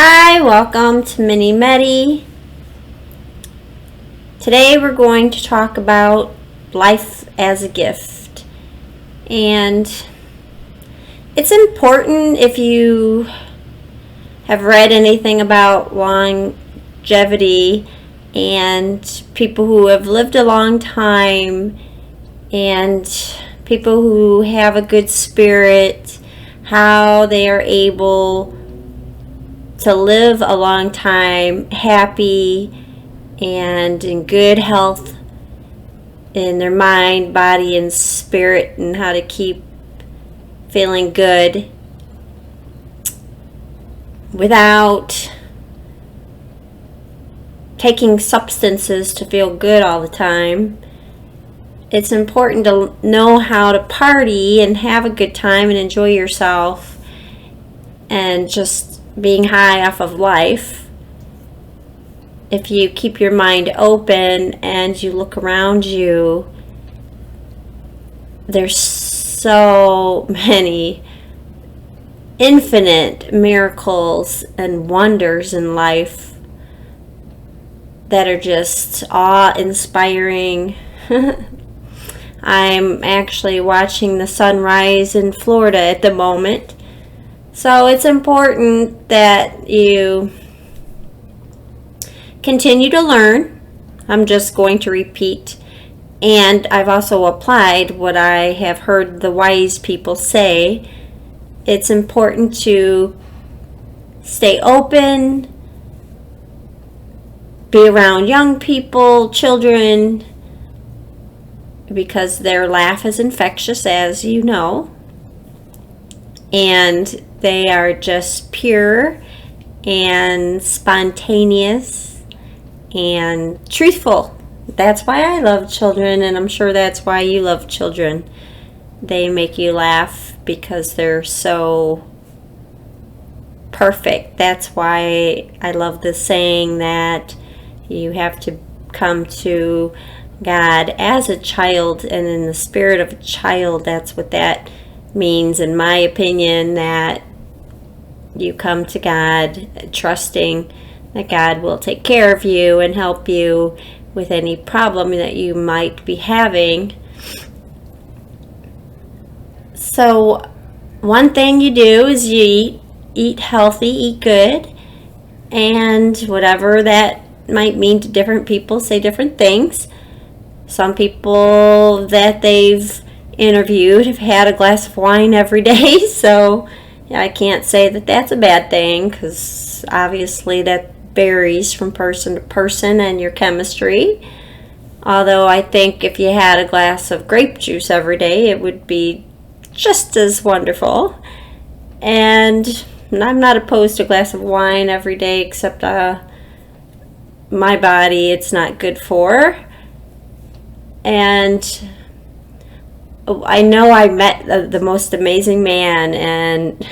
Hi, welcome to Mini Medi. Today we're going to talk about life as a gift. And it's important, if you have read anything about longevity and people who have lived a long time and people who have a good spirit, how they are able to live a long time happy and in good health in their mind, body, and spirit, and how to keep feeling good without taking substances to feel good all the time. It's important to know how to party and have a good time and enjoy yourself and just being high off of life. If you keep your mind open and you look around you, there's so many infinite miracles and wonders in life that are just awe-inspiring. I'm actually watching the sunrise in Florida at the moment. So it's important that you continue to learn. I'm just going to repeat. And I've also applied what I have heard the wise people say. It's important to stay open, be around young people, children, because their laugh is infectious, as you know. And they are just pure and spontaneous and truthful. That's why I love children, and I'm sure that's why you love children. They make you laugh because they're so perfect. That's why I love the saying that you have to come to God as a child and in the spirit of a child. That's what that means, in my opinion, that you come to God trusting that God will take care of you and help you with any problem that you might be having. So one thing you do is you eat healthy, eat good, and whatever that might mean to different people say different things. Some people that they've interviewed have had a glass of wine every day, so I can't say that that's a bad thing, because obviously that varies from person to person and your chemistry. Although I think if you had a glass of grape juice every day, it would be just as wonderful. And I'm not opposed to a glass of wine every day, except my body it's not good for. And I know I met the most amazing man, and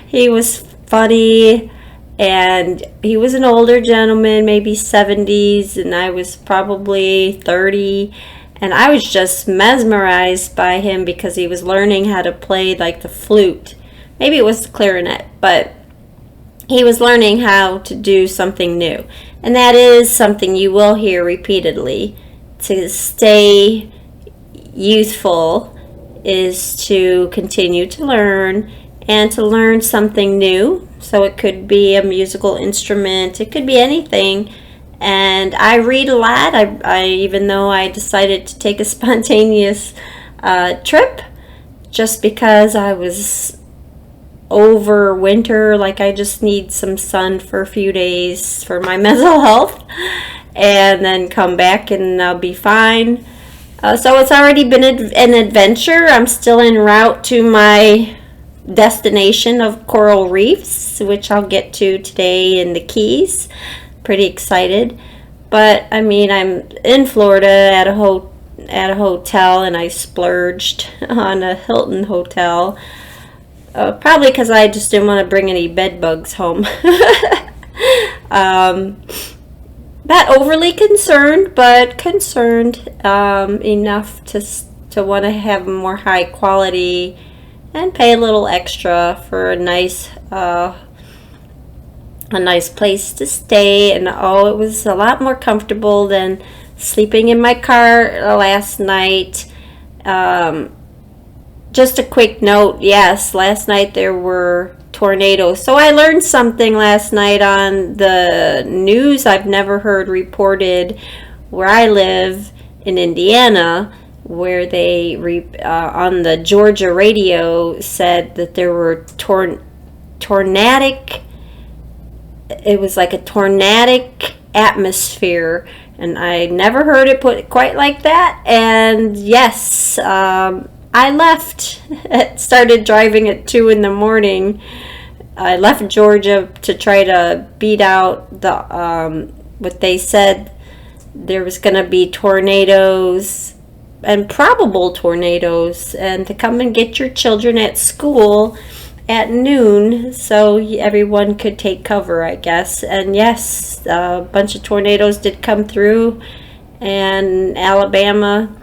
he was funny, and he was an older gentleman, maybe 70s, and I was probably 30, and I was just mesmerized by him because he was learning how to play like the flute. Maybe it was the clarinet, but he was learning how to do something new, and that is something you will hear repeatedly. To stay youthful is to continue to learn and to learn something new. So it could be a musical instrument, it could be anything. And I read a lot. I even though I decided to take a spontaneous trip just because I was over winter, like I just need some sun for a few days for my mental health, and then come back and I'll be fine. So it's already been an adventure. I'm still en route to my destination of coral reefs, which I'll get to today in the Keys. Pretty excited. But I mean, I'm in Florida at a hotel, and I splurged on a Hilton hotel. Probably because I just didn't want to bring any bed bugs home. Not overly concerned, but concerned enough to want to have more high quality and pay a little extra for a nice a nice place to stay, and oh, it was a lot more comfortable than sleeping in my car last night. Just a quick note, yes, last night there were tornadoes. So I learned something last night on the news I've never heard reported where I live in Indiana, where they on the Georgia radio said that there were tornadic, it was like a tornadic atmosphere, and I never heard it put quite like that. And yes, I left, started driving at 2 in the morning. I left Georgia to try to beat out the what they said there was going to be tornadoes and probable tornadoes, and to come and get your children at school at noon so everyone could take cover, I guess. And yes, a bunch of tornadoes did come through, and Alabama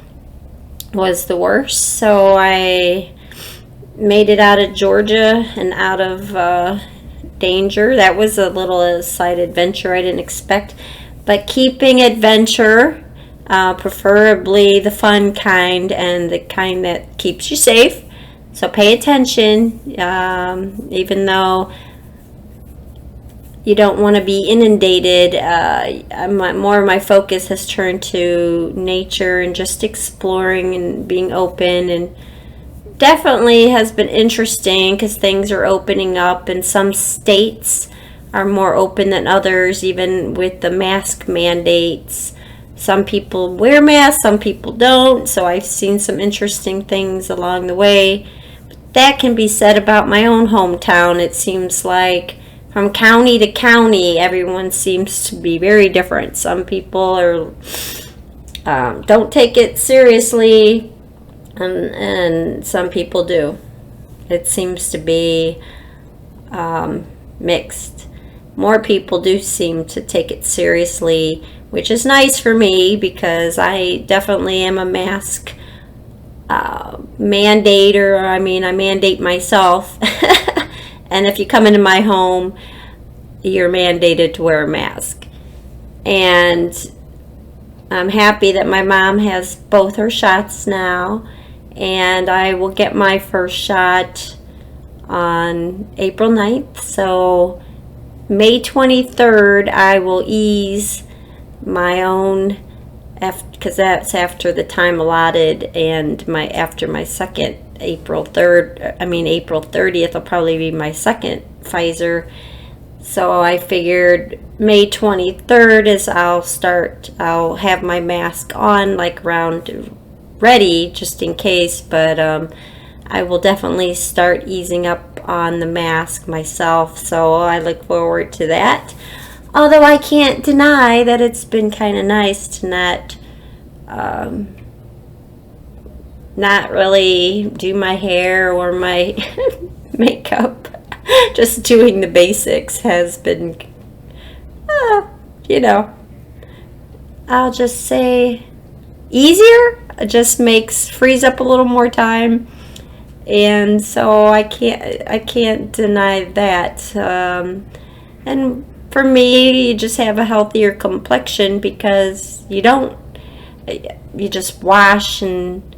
was the worst. So I made it out of Georgia and out of danger. That was a little side adventure I didn't expect, but keeping adventure, preferably the fun kind and the kind that keeps you safe. So pay attention, even though you don't want to be inundated. More of my focus has turned to nature and just exploring and being open, and definitely has been interesting because things are opening up, and some states are more open than others, even with the mask mandates. Some people wear masks, some people don't, so I've seen some interesting things along the way. But that can be said about my own hometown. It seems like from county to county, everyone seems to be very different. Some people are don't take it seriously, and some people do. It seems to be mixed. More people do seem to take it seriously, which is nice for me because I definitely am a mask mandator. I mean, I mandate myself. And if you come into my home, you're mandated to wear a mask. And I'm happy that my mom has both her shots now, and I will get my first shot on April 9th. So May 23rd, I will ease my own, because that's after the time allotted, and after my second April 30th will probably be my second Pfizer. So I figured May 23rd is I'll have my mask on, like around ready just in case, but I will definitely start easing up on the mask myself, so I look forward to that. Although I can't deny that it's been kind of nice to not really do my hair or my makeup. Just doing the basics has been, I'll just say easier. It just frees up a little more time, and so I can't deny that. And for me, you just have a healthier complexion because you just wash and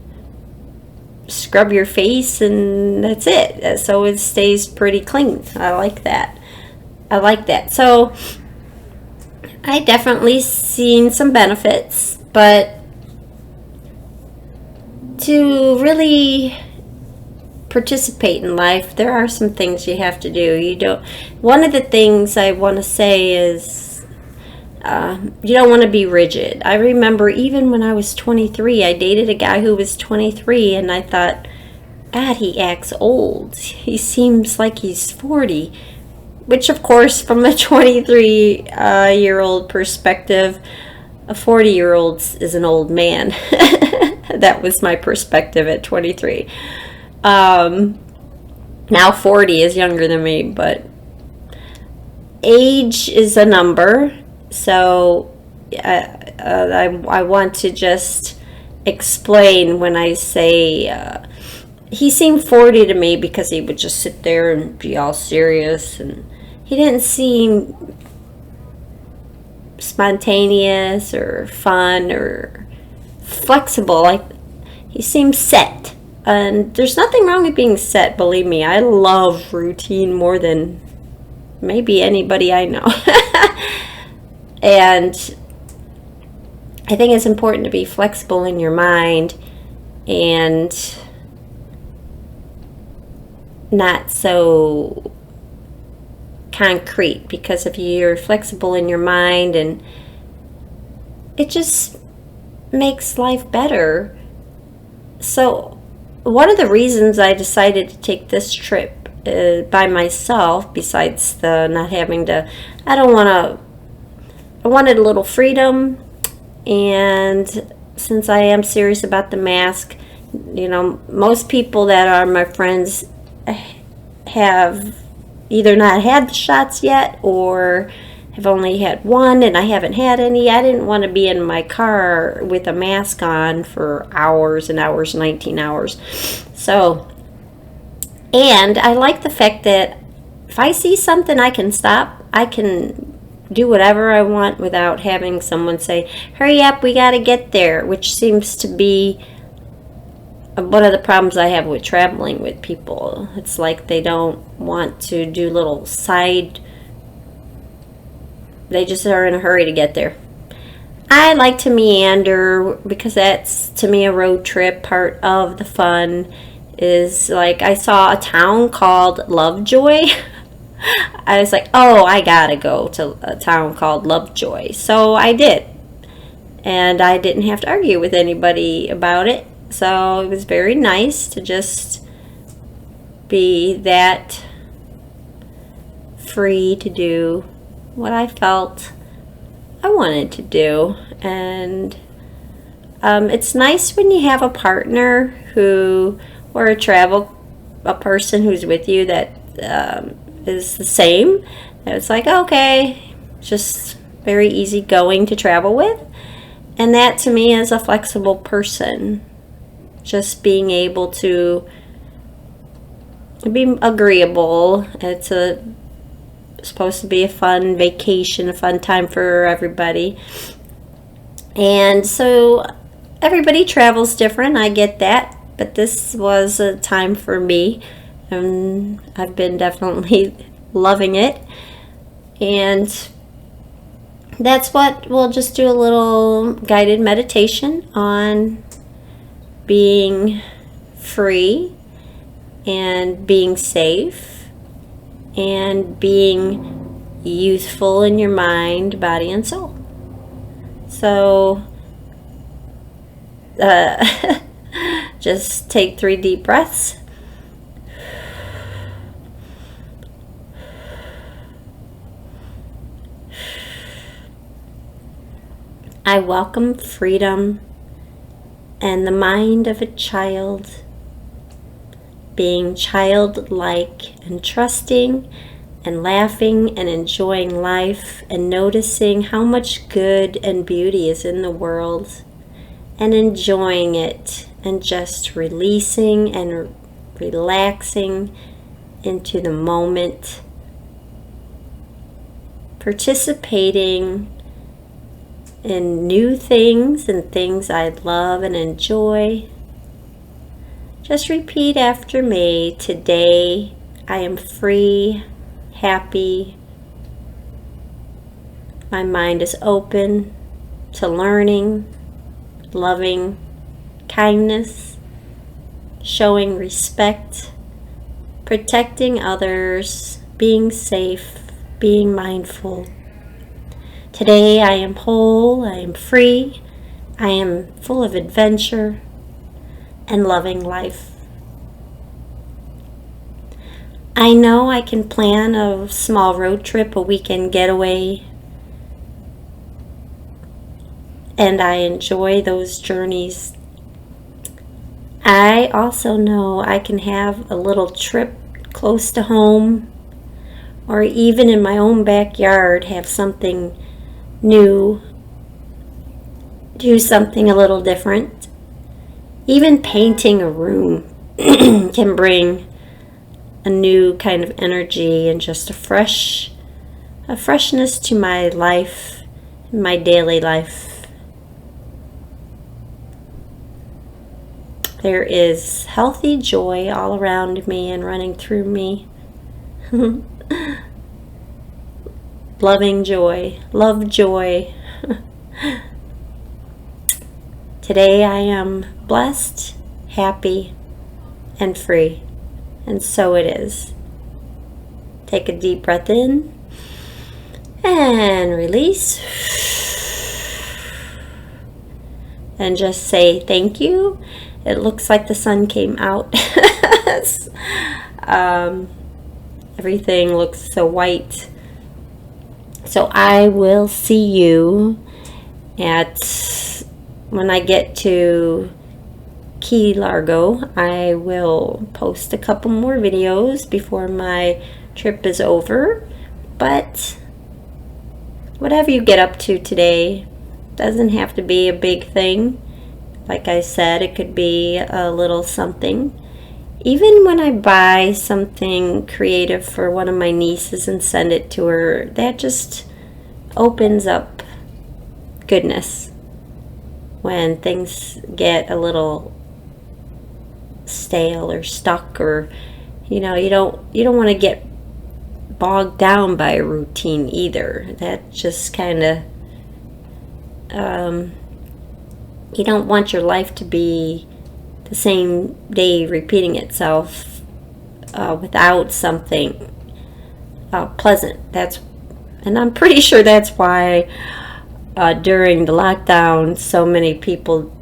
scrub your face and that's it. So it stays pretty clean. I like that. So I definitely seen some benefits, but to really participate in life, there are some things you have to do. One of the things I want to say is you don't want to be rigid. I remember even when I was 23, I dated a guy who was 23, and I thought, God, he acts old. He seems like he's 40. Which, of course, from a 23-year-old perspective, a 40-year-old is an old man. That was my perspective at 23. Now 40 is younger than me, but age is a number. So I want to just explain when I say he seemed 40 to me because he would just sit there and be all serious, and he didn't seem spontaneous or fun or flexible. Like, he seemed set. And there's nothing wrong with being set, believe me. I love routine more than maybe anybody I know. And I think it's important to be flexible in your mind and not so concrete, because if you're flexible in your mind, and it just makes life better. So one of the reasons I decided to take this trip by myself, besides the not having to, I wanted a little freedom. And since I am serious about the mask, most people that are my friends have either not had the shots yet or have only had one, and I haven't had any. I didn't want to be in my car with a mask on for hours and hours, 19 hours. So, and I like the fact that if I see something, I can stop. I can do whatever I want without having someone say, hurry up, we got to get there, which seems to be one of the problems I have with traveling with people. It's like they don't want to do little side, they just are in a hurry to get there. I like to meander, because that's, to me, a road trip. Part of the fun is, like, I saw a town called Lovejoy. I was like, oh, I gotta go to a town called Lovejoy. So I did. And I didn't have to argue with anybody about it. So it was very nice to just be that free to do what I felt I wanted to do. And it's nice when you have a partner who, or a person who's with you that is the same. And it's like, okay, just very easy going to travel with. And that, to me, is a flexible person. Just being able to be agreeable. It's supposed to be a fun vacation, a fun time for everybody. And so everybody travels different, I get that. But this was a time for me. And I've been definitely loving it. And that's what we'll just do, a little guided meditation on being free and being safe and being youthful in your mind, body, and soul. So just take 3 deep breaths. I welcome freedom and the mind of a child, being childlike and trusting and laughing and enjoying life and noticing how much good and beauty is in the world and enjoying it and just releasing and relaxing into the moment, participating in new things and things I love and enjoy. Just repeat after me. Today I am free, happy. My mind is open to learning, loving, kindness, showing respect, protecting others, being safe, being mindful. Today I am whole, I am free, I am full of adventure and loving life. I know I can plan a small road trip, a weekend getaway, and I enjoy those journeys. I also know I can have a little trip close to home, or even in my own backyard, have something new, do something a little different. Even painting a room can bring a new kind of energy and just a fresh a freshness to my life, my daily life. There is healthy joy all around me and running through me. Loving joy, love joy. Today I am blessed, happy, and free, and so it is. Take a deep breath in and release, and just say thank you. It looks like the sun came out. Everything looks so white. So I will see you when I get to Key Largo. I will post a couple more videos before my trip is over. But whatever you get up to today doesn't have to be a big thing. Like I said, it could be a little something. Even when I buy something creative for one of my nieces and send it to her, that just opens up goodness. When things get a little stale or stuck, or you don't want to get bogged down by a routine either. That just kind of you don't want your life to be the same day repeating itself without something pleasant. And I'm pretty sure that's why during the lockdown, so many people,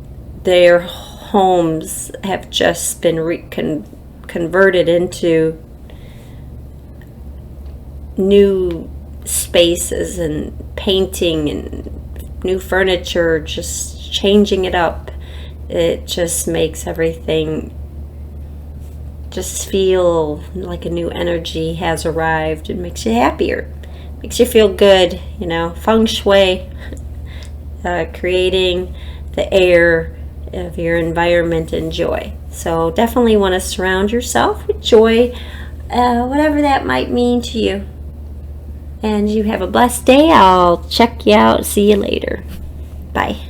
their homes have just been converted into new spaces and painting and new furniture, just changing it up. It just makes everything just feel like a new energy has arrived. It makes you happier, makes you feel good, feng shui, creating the air of your environment and joy. So definitely want to surround yourself with joy, whatever that might mean to you. And you have a blessed day. I'll check you out. See you later. Bye.